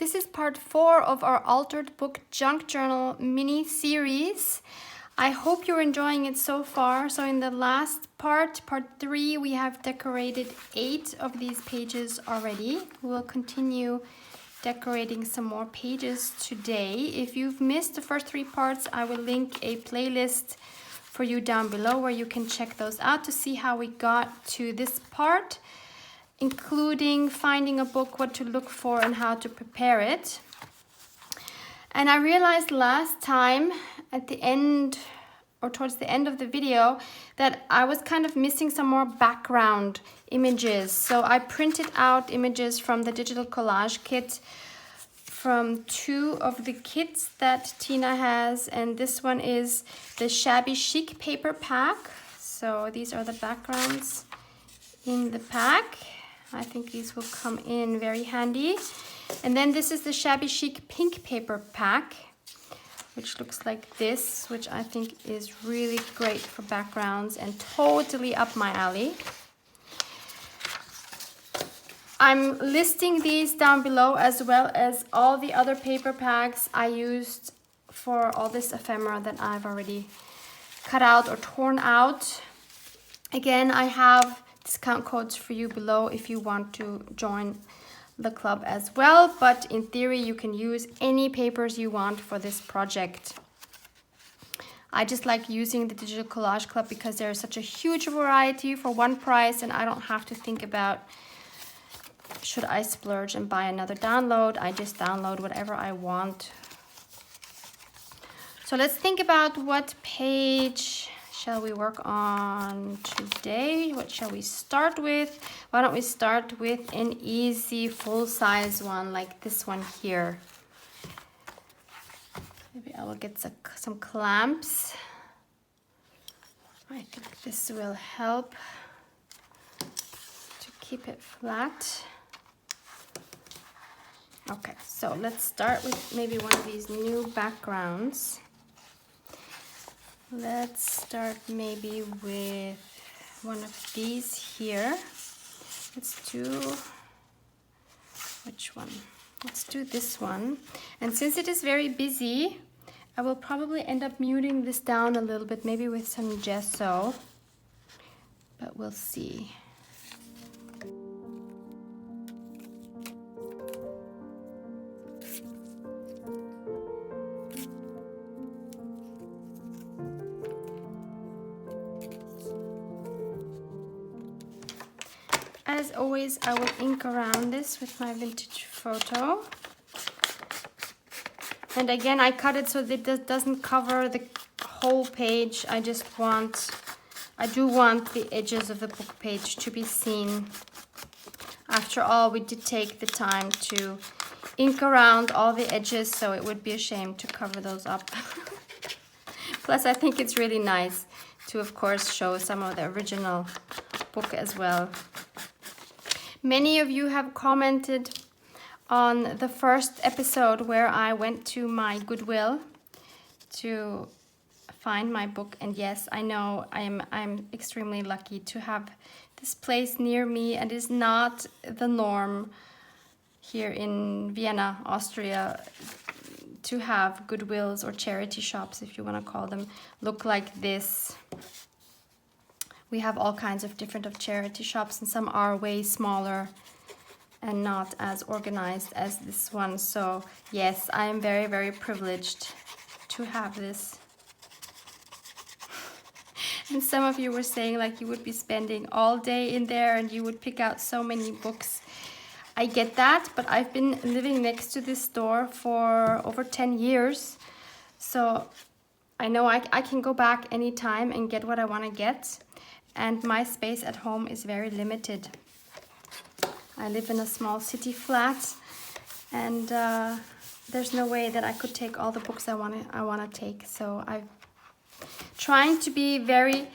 this is part 4 of our Altered Book Junk Journal mini series. I hope you're enjoying it so far. So in the last part 3, we have decorated 8 of these pages already. We'll continue decorating some more pages today. If you've missed the first 3 parts, I will link a playlist for you down below where you can check those out to see how we got to this part, including finding a book, what to look for, and how to prepare it. And I realized last time at the end, or towards the end of the video, that I was kind of missing some more background images. So I printed out images from the digital collage kit from 2 of the kits that Tina has, and this one is the Shabby Chic paper pack. So these are the backgrounds in the pack. I think these will come in very handy. And then this is the Shabby Chic pink paper pack, which looks like this, which I think is really great for backgrounds and totally up my alley. I'm listing these down below, as well as all the other paper packs I used for all this ephemera that I've already cut out or torn out. Again, I have discount codes for you below if you want to join the club as well, but in theory you can use any papers you want for this project. I just like using the digital collage club because there's such a huge variety for one price, and I don't have to think about should I splurge and buy another download. I just download whatever I want. So let's think about what page shall we work on today? What shall we start with? Why don't we start with an easy full-size one like this one here. Maybe I will get some clamps. I think this will help to keep it flat. Okay, so let's start with maybe one of these new backgrounds. Let's start maybe with one of these here. Let's do, which one? Let's do this one. And since it is very busy, I will probably end up muting this down a little bit, maybe with some gesso, but we'll see. As always, I will ink around this with my vintage photo. And again, I cut it so that it doesn't cover the whole page. I do want the edges of the book page to be seen. After all, we did take the time to ink around all the edges, so it would be a shame to cover those up. Plus, I think it's really nice to, of course, show some of the original book as well. Many of you have commented on the first episode where I went to my Goodwill to find my book, and yes, I know I'm extremely lucky to have this place near me, and it's not the norm here in Vienna, Austria, to have Goodwills or charity shops, if you want to call them, look like this. We have all kinds of different charity shops, and some are way smaller and not as organized as this one. So yes, I am very, very privileged to have this. And some of you were saying like you would be spending all day in there and you would pick out so many books. I get that, but I've been living next to this store for over 10 years. So I know I can go back anytime and get what I want to get. And my space at home is very limited. I live in a small city flat, and there's no way that I could take all the books I want to take. So I'm trying to be very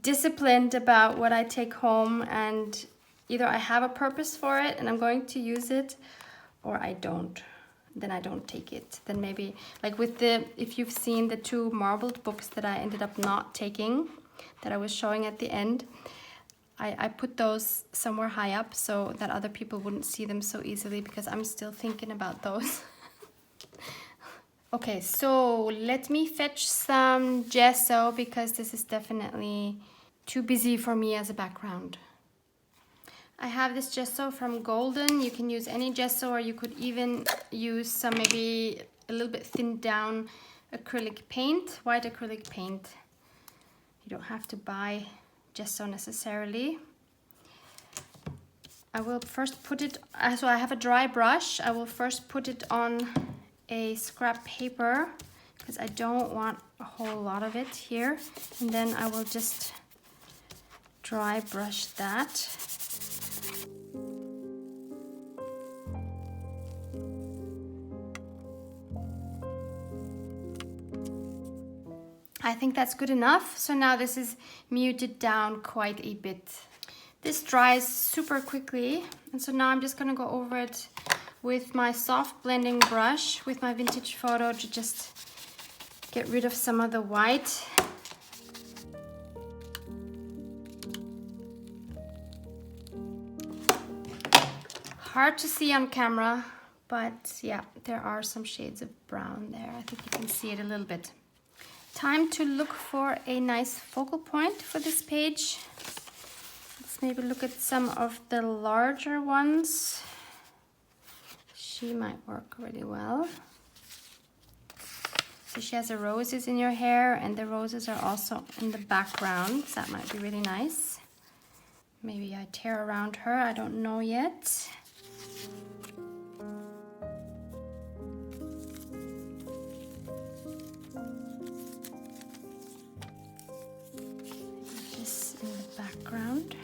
disciplined about what I take home, and either I have a purpose for it and I'm going to use it, or I don't. Then I don't take it. Then maybe, like with if you've seen the 2 marbled books that I ended up not taking, that I was showing at the end, I put those somewhere high up so that other people wouldn't see them so easily, because I'm still thinking about those. Okay, so let me fetch some gesso, because this is definitely too busy for me as a background. I have this gesso from Golden. You can use any gesso, or you could even use some maybe a little bit thinned down acrylic paint, white acrylic paint. You don't have to buy gesso necessarily. I will first put it, so I have a dry brush. I will first put it on a scrap paper, because I don't want a whole lot of it here. And then I will just dry brush that. I think that's good enough. So now this is muted down quite a bit. This dries super quickly, and so now I'm just gonna go over it with my soft blending brush with my vintage photo to just get rid of some of the white. Hard to see on camera, but yeah, there are some shades of brown there. I think you can see it a little bit. Time to look for a nice focal point for this page. Let's maybe look at some of the larger ones. She might work really well. So she has the roses in your hair, and the roses are also in the background. So that might be really nice. Maybe I tear around her, I don't know yet. This in the background.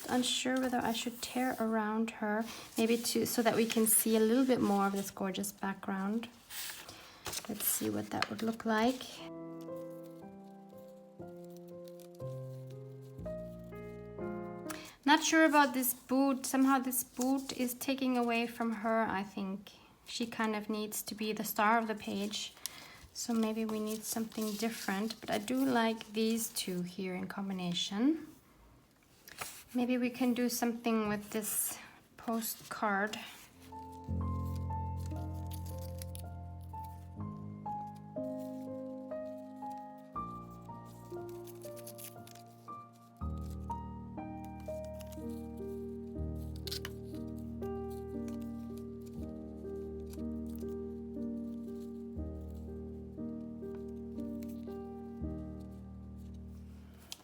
Unsure whether I should tear around her, maybe so that we can see a little bit more of this gorgeous background. Let's see what that would look like. Not sure about this boot. Somehow this boot is taking away from her, I think. She kind of needs to be the star of the page. So maybe we need something different, but I do like these two here in combination. Maybe we can do something with this postcard.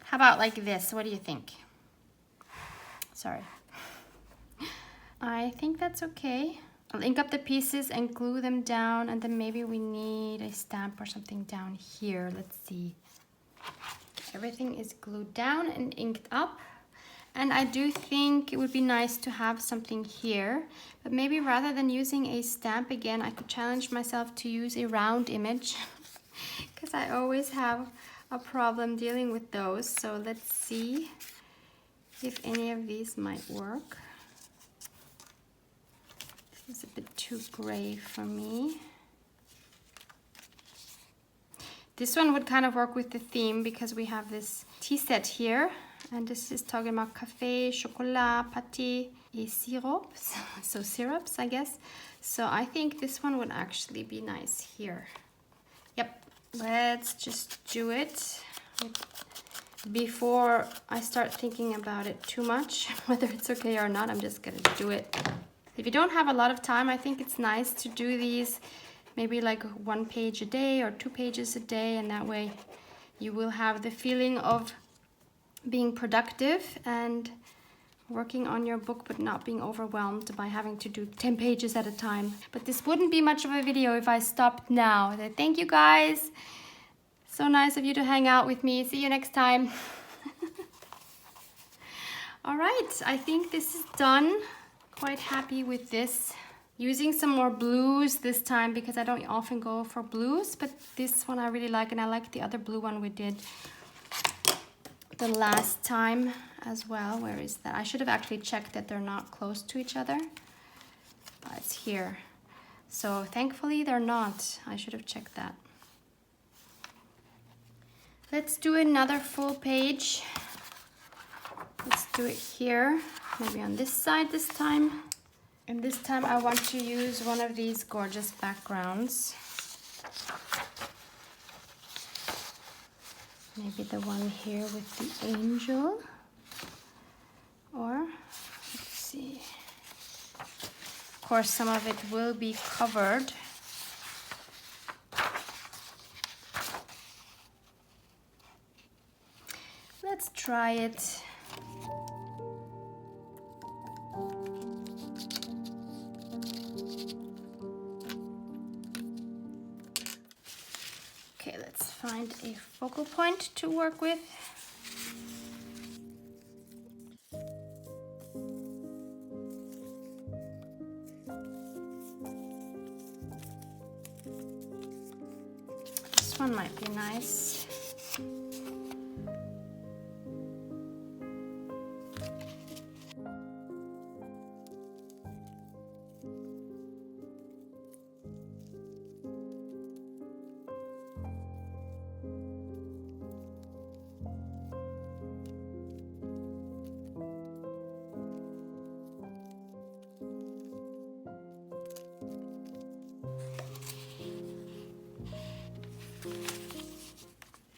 How about like this? What do you think? Sorry. I think that's okay. I'll ink up the pieces and glue them down, and then maybe we need a stamp or something down here. Let's see. Everything is glued down and inked up. And I do think it would be nice to have something here, but maybe rather than using a stamp again, I could challenge myself to use a round image because I always have a problem dealing with those. So let's see if any of these might work. This is a bit too gray for me. This one would kind of work with the theme because we have this tea set here, and this is talking about café, chocolat, pâté, et syrups. So syrups, I guess. So I think this one would actually be nice here. Yep, let's just do it before I start thinking about it too much, whether it's okay or not. I'm just gonna do it. If you don't have a lot of time, I think it's nice to do these maybe like 1 page a day or 2 pages a day, and that way you will have the feeling of being productive and working on your book, but not being overwhelmed by having to do 10 pages at a time. But this wouldn't be much of a video if I stopped now. So thank you guys. So nice of you to hang out with me. See you next time. All right, I think this is done. Quite happy with this. Using some more blues this time because I don't often go for blues, but this one I really like, and I like the other blue one we did the last time as well. Where is that? I should have actually checked that they're not close to each other. It's here. So thankfully they're not. I should have checked that. Let's do another full page. Let's do it here, maybe on this side this time. And this time I want to use one of these gorgeous backgrounds. Maybe the one here with the angel. Or, let's see. Of course, some of it will be covered. Let's try it. Okay, let's find a focal point to work with. This one might be nice.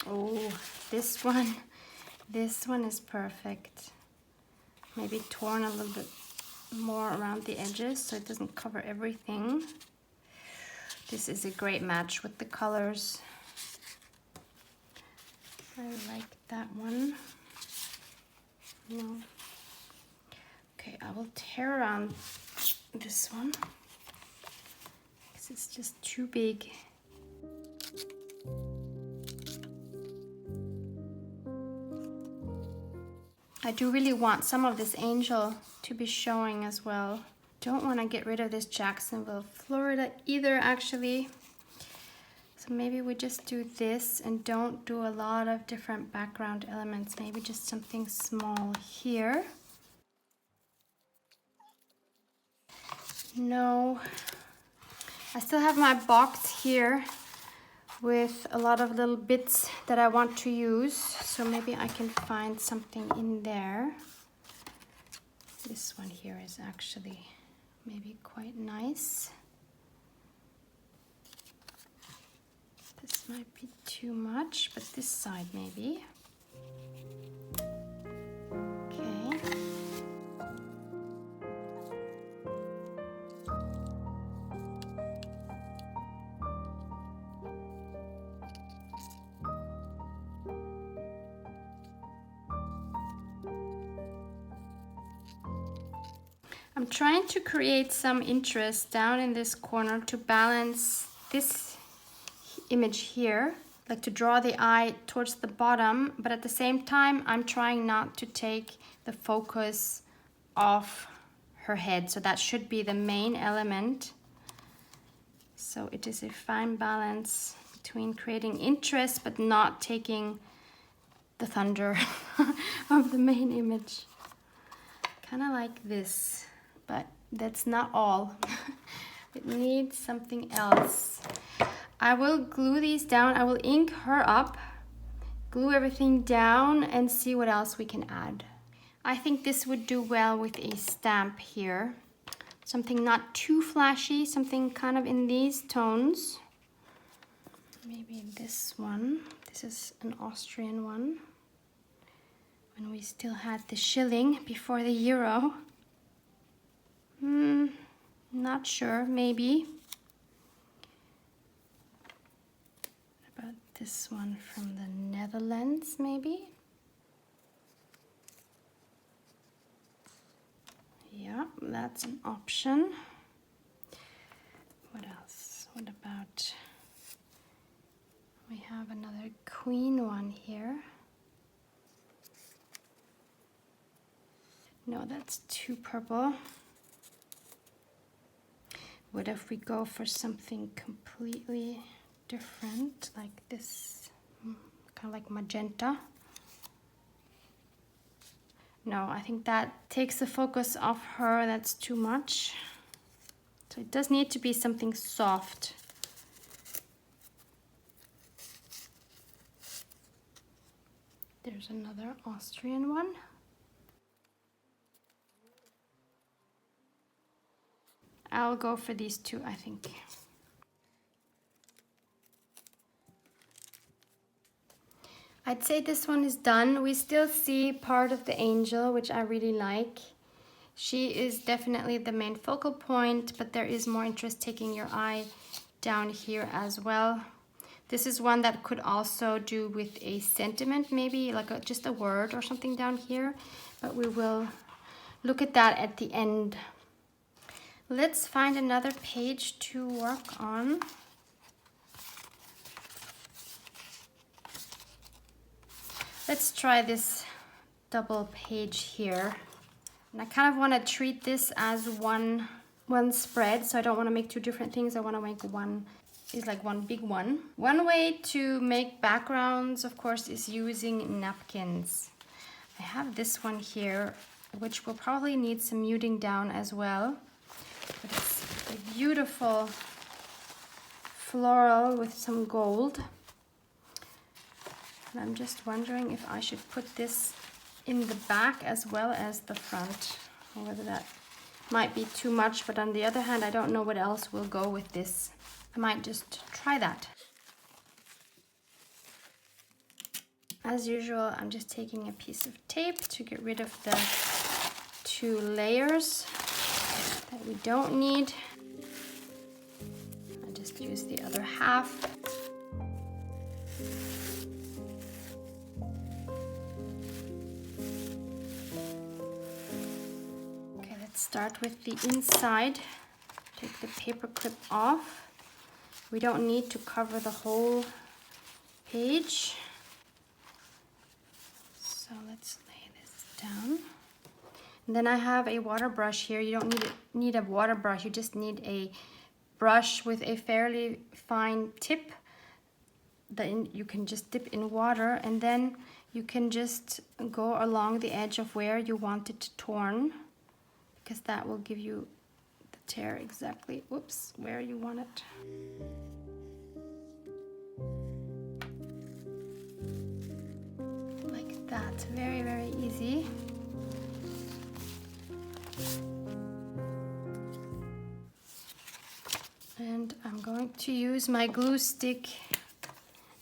Oh, this one is perfect. Maybe torn a little bit more around the edges so it doesn't cover everything. This is a great match with the colors. I like that one. No. Okay, I will tear around this one because it's just too big. I do really want some of this angel to be showing as well. Don't want to get rid of this Jacksonville, Florida either, actually. So maybe we just do this and don't do a lot of different background elements. Maybe just something small here. No. I still have my box here with a lot of little bits that I want to use, so maybe I can find something in there. This one here is actually maybe quite nice. This might be too much, but this side maybe. Okay. I'm trying to create some interest down in this corner to balance this image here, like to draw the eye towards the bottom, but at the same time I'm trying not to take the focus off her head, so that should be the main element. So it is a fine balance between creating interest but not taking the thunder of the main image. Kind of like this. But that's not all. It needs something else. I will glue these down. I will ink her up, glue everything down, and see what else we can add. I think this would do well with a stamp here. Something not too flashy, something kind of in these tones. Maybe this one. This is an Austrian one. When we still had the shilling before the euro. Not sure, maybe. What about this one from the Netherlands, maybe? Yeah, that's an option. What else? What about, we have another queen one here. No, that's too purple. What if we go for something completely different, like this, kind of like magenta? No, I think that takes the focus off her. That's too much. So it does need to be something soft. There's another Austrian one. I'll go for these two, I think. I'd say this one is done. We still see part of the angel, which I really like. She is definitely the main focal point, but there is more interest taking your eye down here as well. This is one that could also do with a sentiment, maybe like just a word or something down here, but we will look at that at the end. Let's find another page to work on. Let's try this double page here. And I kind of want to treat this as one spread, so I don't want to make two different things. I want to make one is like one big one. One way to make backgrounds, of course, is using napkins. I have this one here, which will probably need some muting down as well. But it's a beautiful floral with some gold. And I'm just wondering if I should put this in the back as well as the front, or whether that might be too much, but on the other hand, I don't know what else will go with this. I might just try that. As usual, I'm just taking a piece of tape to get rid of the two layers that we don't need. I just use the other half. Okay, let's start with the inside. Take the paper clip off. We don't need to cover the whole page. So let's lay this down. And then I have a water brush here. You don't need a water brush. You just need a brush with a fairly fine tip. Then you can just dip in water, and then you can just go along the edge of where you want it to torn, because that will give you the tear exactly, whoops, where you want it. Like that, very, very easy. And I'm going to use my glue stick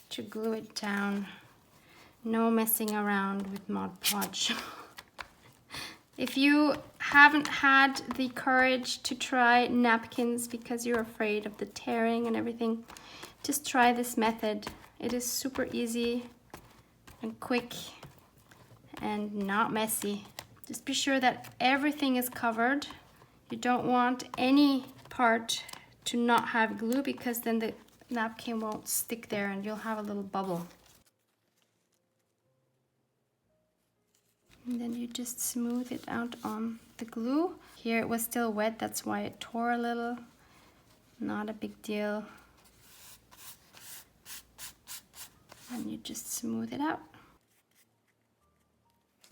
to glue it down. No messing around with Mod Podge. If you haven't had the courage to try napkins because you're afraid of the tearing and everything, just try this method. It is super easy and quick and not messy. Just be sure that everything is covered. You don't want any part to not have glue, because then the napkin won't stick there and you'll have a little bubble. And then you just smooth it out on the glue. Here it was still wet, that's why it tore a little. Not a big deal. And you just smooth it out.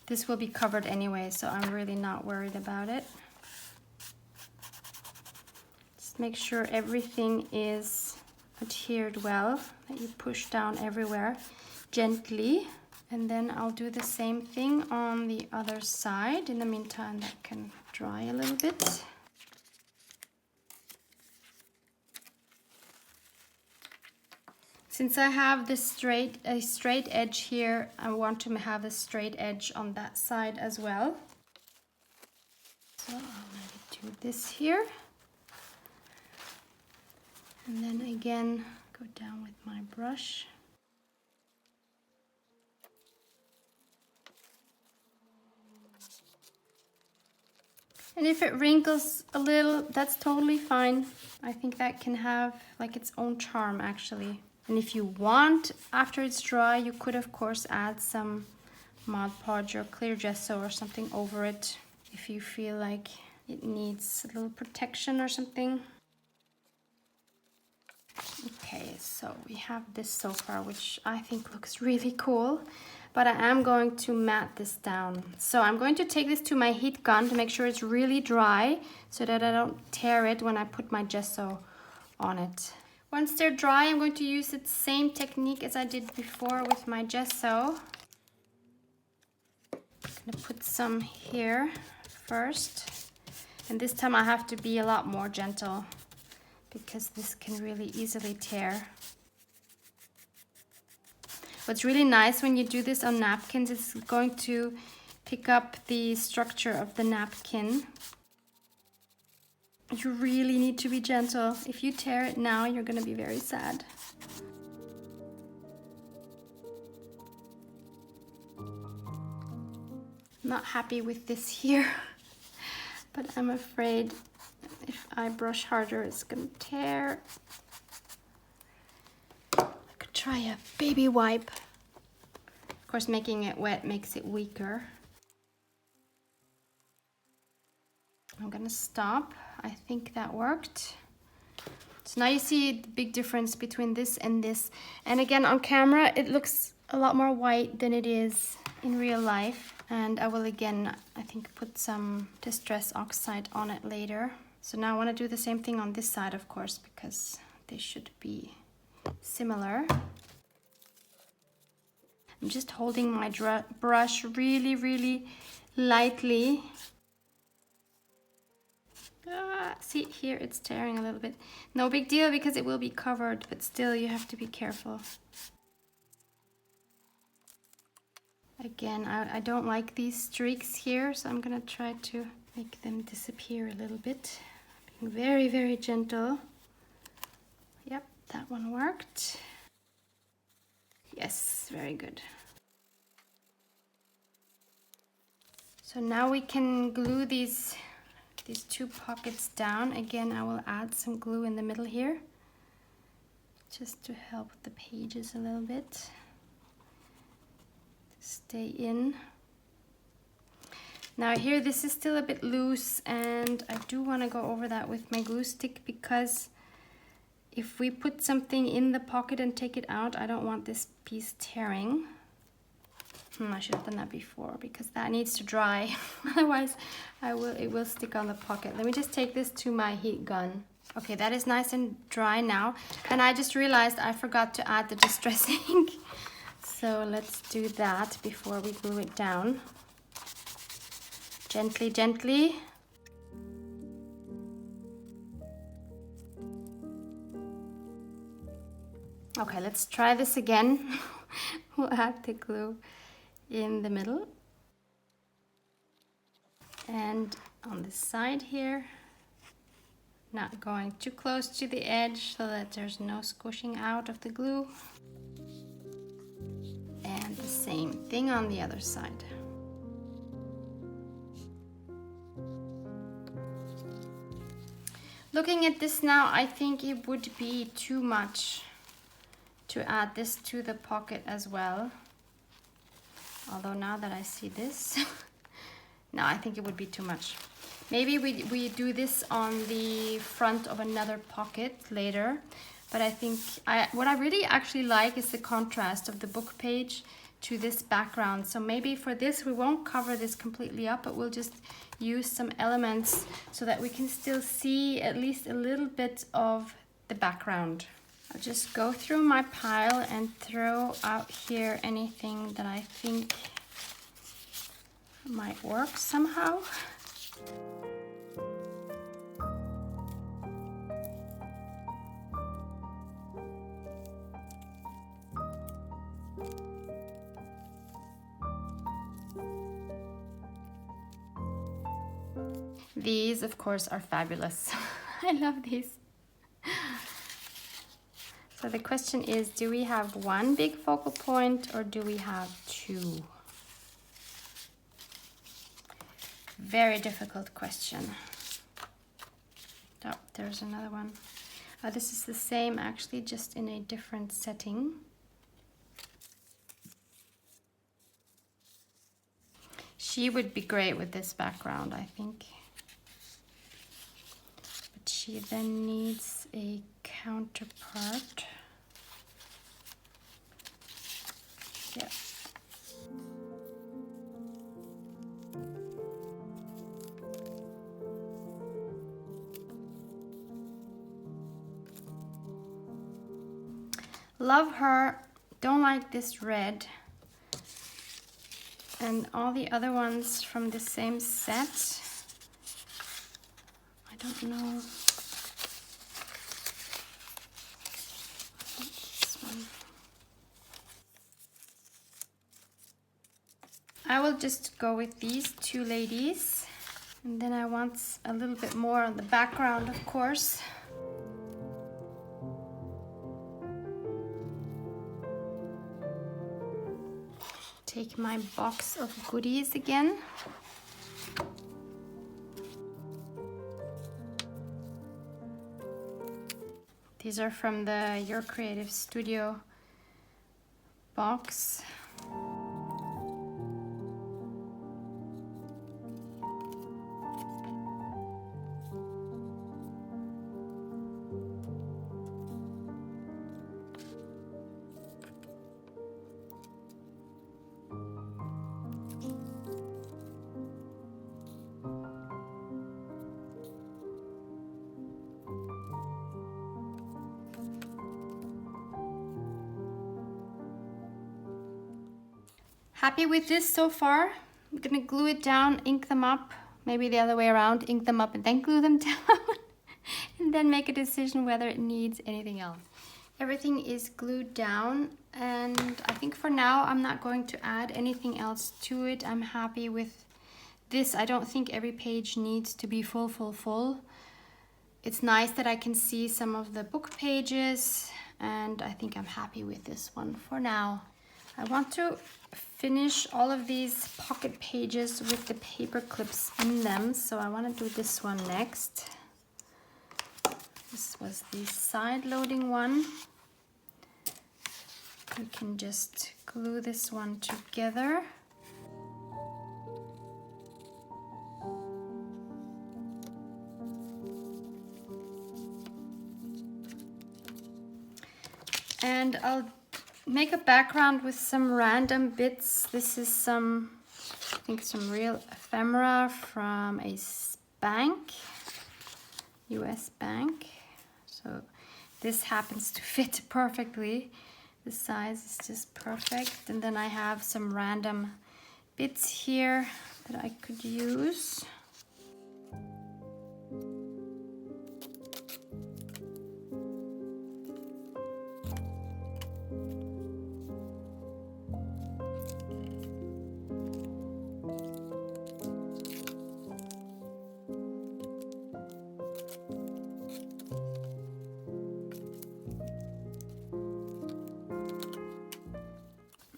This will be covered anyway, so I'm really not worried about it. Just make sure everything is adhered well, that you push down everywhere gently. And then I'll do the same thing on the other side. In the meantime, that can dry a little bit. Since I have this straight edge here, I want to have a straight edge on that side as well. So I'll maybe do this here. And then again, go down with my brush. And if it wrinkles a little, that's totally fine. I think that can have like its own charm actually. And if you want, after it's dry, you could of course add some Mod Podge or clear gesso or something over it if you feel like it needs a little protection or something. Okay, so we have this so far, which I think looks really cool. but I am going to mat this down. So I'm going to take this to my heat gun to make sure it's really dry so that I don't tear it when I put my gesso on it. Once they're dry, I'm going to use the same technique as I did before with my gesso. I'm gonna put some here first. And this time I have to be a lot more gentle because this can really easily tear. What's really nice when you do this on napkins, it's going to pick up the structure of the napkin. You really need to be gentle. If you tear it now, you're gonna be very sad. I'm not happy with this here, but I'm afraid if I brush harder, it's gonna tear. I could try a baby wipe. Of course, making it wet makes it weaker. I'm gonna stop. I think that worked. So now you see the big difference between this and this. And again, on camera, it looks a lot more white than it is in real life. And I will again, I think, put some Distress Oxide on it later. So now I want to do the same thing on this side, of course, because they should be similar. I'm just holding my brush really, really lightly. See, here it's tearing a little bit. No big deal because it will be covered, but still you have to be careful. Again, I don't like these streaks here, so I'm gonna try to make them disappear a little bit. Being very, very gentle. Yep, that one worked. Yes, very good. So now we can glue these two pockets down. Again, I will add some glue in the middle here, just to help with the pages a little bit. Stay in. Now here, this is still a bit loose, and I do want to go over that with my glue stick, because if we put something in the pocket and take it out, I don't want this piece tearing. I should have done that before, because that needs to dry. Otherwise, it will stick on the pocket. Let me just take this to my heat gun. Okay, that is nice and dry now. And I just realized I forgot to add the distress ink. So let's do that before we glue it down. Gently, gently. Okay, let's try this again. We'll add the glue in the middle. And on the side here, not going too close to the edge so that there's no squishing out of the glue. And the same thing on the other side. Looking at this now, I think it would be too much to add this to the pocket as well. Although now that I see this, no, I think it would be too much. Maybe we do this on the front of another pocket later. But I think what I really actually like is the contrast of the book page to this background. So maybe for this, we won't cover this completely up, but we'll just use some elements so that we can still see at least a little bit of the background. I'll just go through my pile and throw out here anything that I think might work somehow. These, of course, are fabulous. I love these. So the question is, do we have one big focal point or do we have two? Very difficult question. Oh, there's another one. This is the same, actually, just in a different setting. She would be great with this background, I think. But she then needs a counterpart. Yeah. Love her. Don't like this red. And all the other ones from the same set. I don't know. This one. I will just go with these two ladies. And then I want a little bit more on the background, of course. Take my box of goodies again. These are from the Your Creative Studio box. Happy with this so far. I'm gonna glue it down, ink them up, maybe the other way around, ink them up and then glue them down, and then make a decision whether it needs anything else. Everything is glued down, and I think for now I'm not going to add anything else to it. I'm happy with this. I don't think every page needs to be full. It's nice that I can see some of the book pages, and I think I'm happy with this one for now. I want to finish all of these pocket pages with the paper clips in them, so I want to do this one next. This was the side loading one. We can just glue this one together. And I'll make a background with some random bits. This is some, I think some real ephemera from a bank, US bank. So this happens to fit perfectly. The size is just perfect. And then I have some random bits here that I could use.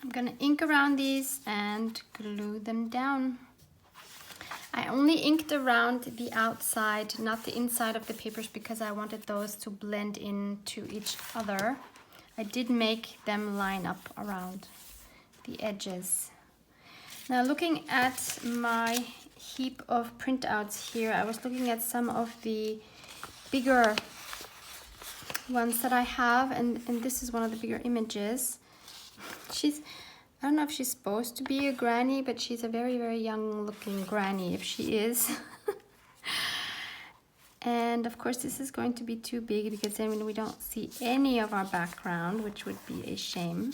I'm gonna ink around these and glue them down. I only inked around the outside, not the inside of the papers, because I wanted those to blend into each other. I did make them line up around the edges. Now, looking at my heap of printouts here, I was looking at some of the bigger ones that I have, and this is one of the bigger images. I don't know if she's supposed to be a granny, but she's a very, very young looking granny if she is. And of course this is going to be too big because then we don't see any of our background, which would be a shame.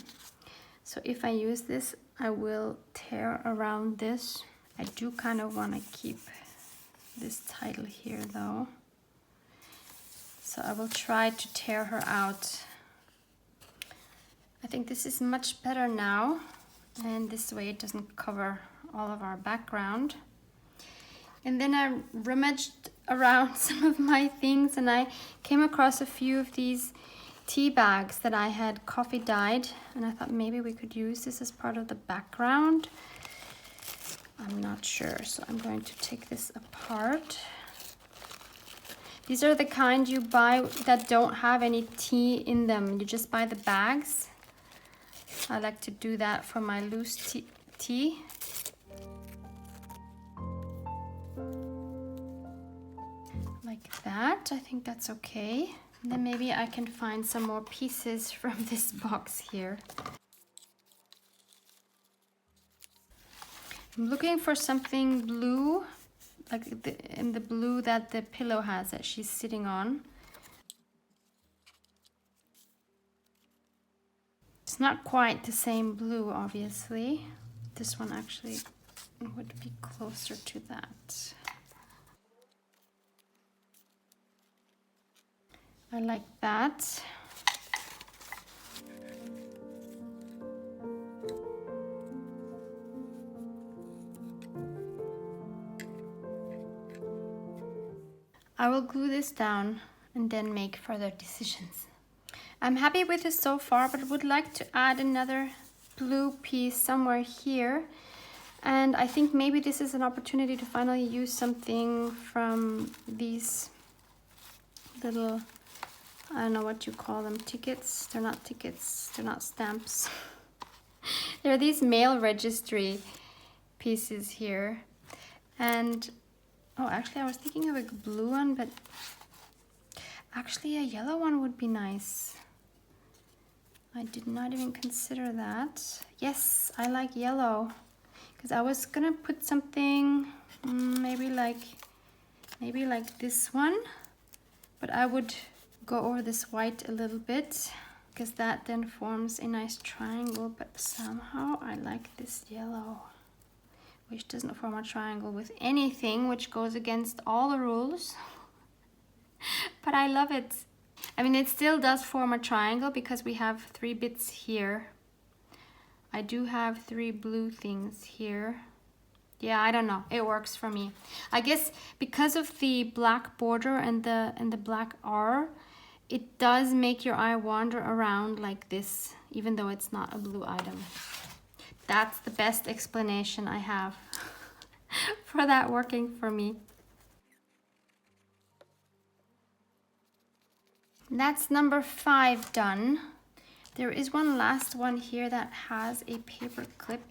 So if I use this, I will tear around this. I do kind of want to keep this title here though. So I will try to tear her out. I think this is much better now, and this way it doesn't cover all of our background. And then I rummaged around some of my things, and I came across a few of these tea bags that I had coffee dyed, and I thought maybe we could use this as part of the background. I'm not sure, so I'm going to take this apart. These are the kind you buy that don't have any tea in them. You just buy the bags. I like to do that for my loose tea. Like that, I think that's okay. And then maybe I can find some more pieces from this box here. I'm looking for something blue, like in the blue that the pillow has that she's sitting on. It's not quite the same blue, obviously. This one actually would be closer to that. I like that. I will glue this down and then make further decisions. I'm happy with this so far, but would like to add another blue piece somewhere here. And I think maybe this is an opportunity to finally use something from these little, I don't know what you call them, tickets. They're not tickets, they're not stamps. There are these mail registry pieces here. And, oh, actually I was thinking of a blue one, but actually a yellow one would be nice. I did not even consider that. Yes, I like yellow. Because I was gonna put something, maybe like this one. But I would go over this white a little bit, because that then forms a nice triangle, but somehow I like this yellow, which doesn't form a triangle with anything, which goes against all the rules. But I love it. I mean, it still does form a triangle because we have 3 bits here. I do have 3 blue things here. Yeah, I don't know. It works for me. I guess because of the black border and the black R, it does make your eye wander around like this, even though it's not a blue item. That's the best explanation I have for that working for me. That's number 5 done. There is one last one here that has a paper clip,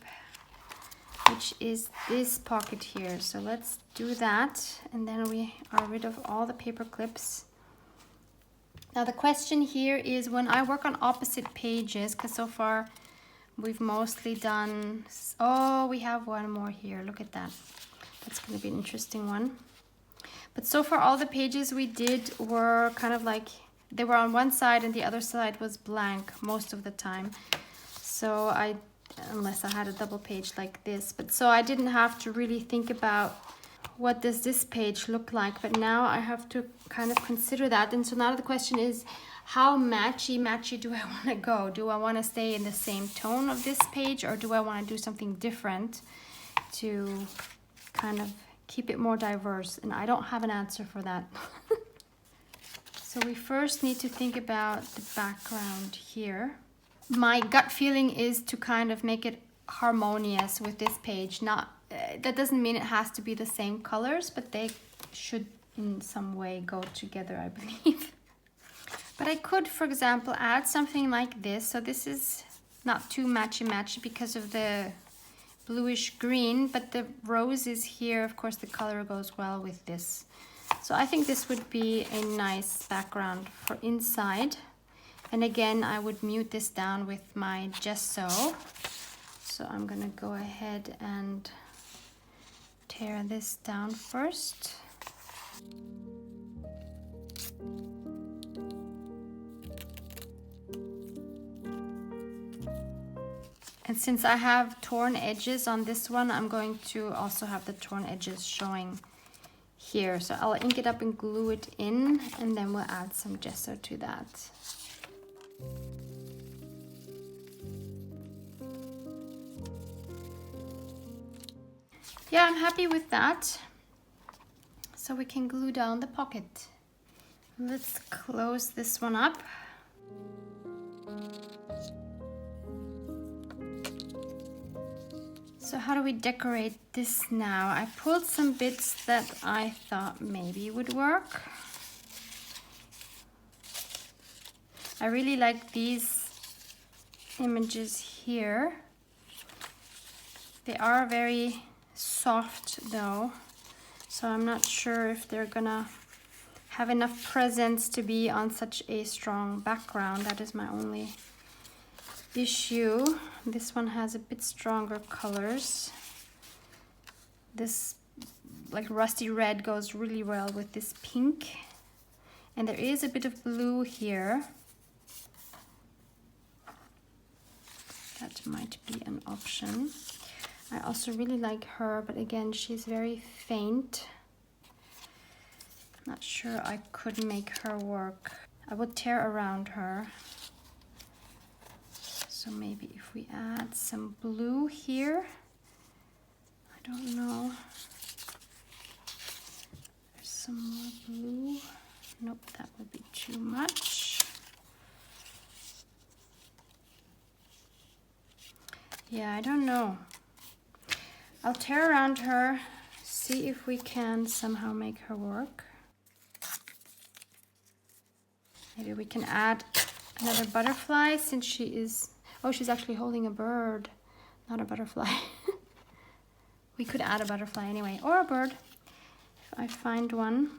which is this pocket here. So let's do that, and then we are rid of all the paper clips. Now the question here is, when I work on opposite pages, because so far we've mostly done, oh, we have one more here, look at that. That's going to be an interesting one. But so far all the pages we did were kind of like, they were on one side and the other side was blank most of the time. So unless I had a double page like this, but so I didn't have to really think about what does this page look like, but now I have to kind of consider that. And so now the question is, how matchy do I want to go? Do I want to stay in the same tone of this page, or do I want to do something different to kind of keep it more diverse? And I don't have an answer for that. So we first need to think about the background here. My gut feeling is to kind of make it harmonious with this page. That doesn't mean it has to be the same colors, but they should in some way go together, I believe. But I could, for example, add something like this. So this is not too matchy because of the bluish green, but the roses here, of course, the color goes well with this. So I think this would be a nice background for inside. And again, I would mute this down with my gesso. So I'm gonna go ahead and tear this down first. And since I have torn edges on this one, I'm going to also have the torn edges showing here. So I'll ink it up and glue it in, and then we'll add some gesso to that. Yeah, I'm happy with that. So we can glue down the pocket. Let's close this one up. So how do we decorate this now? I pulled some bits that I thought maybe would work. I really like these images here. They are very soft though, so I'm not sure if they're gonna have enough presence to be on such a strong background. That is my only issue. This one has a bit stronger colors. This like rusty red goes really well with this pink, and there is a bit of blue here. might be an option. I also really like her, but again, she's very faint. Not sure I could make her work. I would tear around her. So maybe if we add some blue here, I don't know. There's some more blue. Nope, that would be too much. Yeah, I don't know. I'll tear around her, see if we can somehow make her work. Maybe we can add another butterfly since she is... Oh, she's actually holding a bird, not a butterfly. We could add a butterfly anyway, or a bird, if I find one.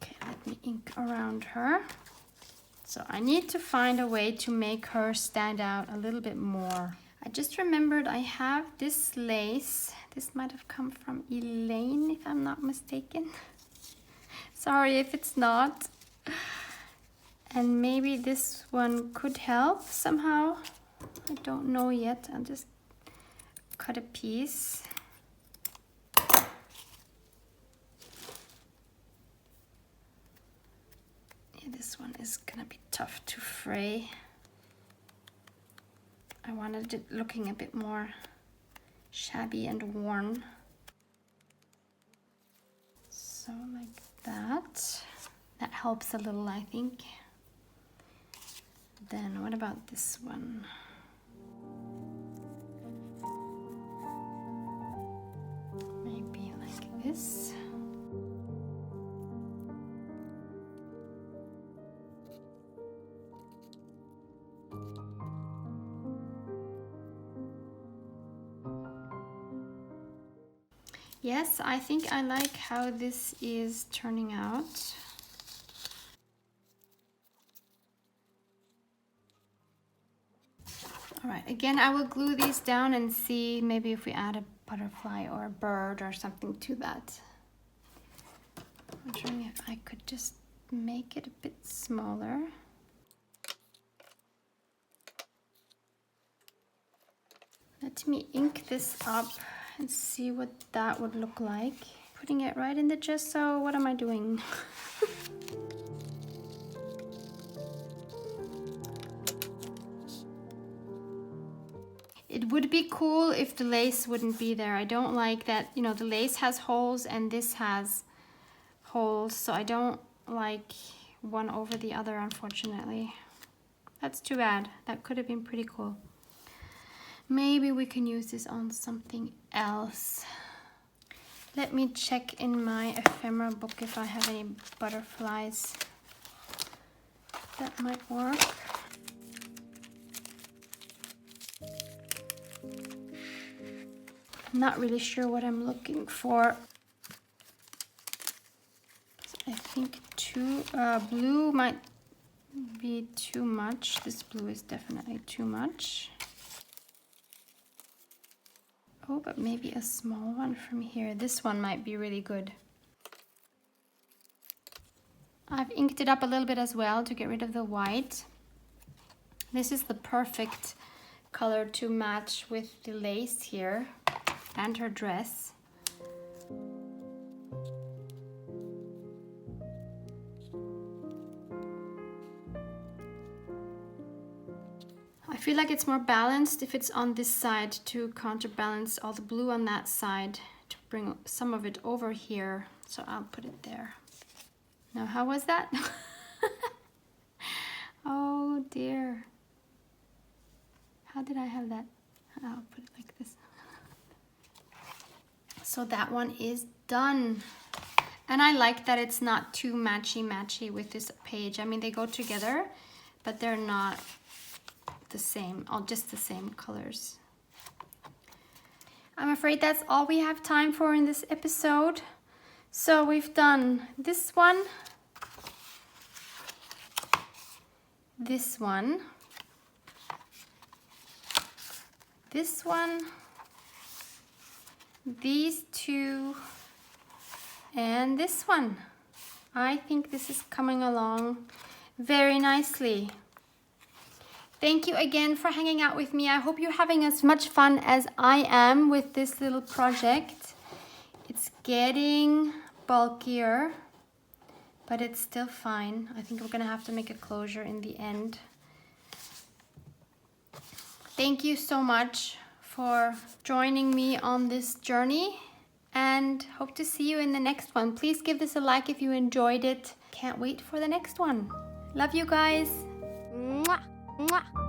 Okay, let me ink around her. So I need to find a way to make her stand out a little bit more. I just remembered I have this lace. This might have come from Elaine, if I'm not mistaken. Sorry if it's not. And maybe this one could help somehow. I don't know yet. I'll just cut a piece. This one is gonna be tough to fray. I wanted it looking a bit more shabby and worn. So like that. That helps a little, I think. Then what about this one? Maybe like this. Yes, I think I like how this is turning out. All right, again, I will glue these down and see maybe if we add a butterfly or a bird or something to that. I'm wondering if I could just make it a bit smaller. Let me ink this up and see what that would look like. Putting it right in the gesso, what am I doing? It would be cool if the lace wouldn't be there. I don't like that, you know, the lace has holes and this has holes, so I don't like one over the other, unfortunately. That's too bad. That could have been pretty cool. Maybe we can use this on something else. Let me check in my ephemera book if I have any butterflies. That might work. I'm not really sure what I'm looking for. I think blue might be too much. This blue is definitely too much. Oh, but maybe a small one from here. This one might be really good. I've inked it up a little bit as well to get rid of the white. This is the perfect color to match with the lace here and her dress. I feel like it's more balanced if it's on this side to counterbalance all the blue on that side to bring some of it over here. So I'll put it there. Now, how was that? Oh dear. How did I have that? I'll put it like this. So that one is done. And I like that it's not too matchy-matchy with this page. I mean, they go together, but they're not the same, all just the same colors. I'm afraid that's all we have time for in this episode. So we've done this one, this one, this one, these two, and this one. I think this is coming along very nicely. Thank you again for hanging out with me. I hope you're having as much fun as I am with this little project. It's getting bulkier, but it's still fine. I think we're gonna have to make a closure in the end. Thank you so much for joining me on this journey, and hope to see you in the next one. Please give this a like if you enjoyed it. Can't wait for the next one. Love you guys. Mwah, mwah.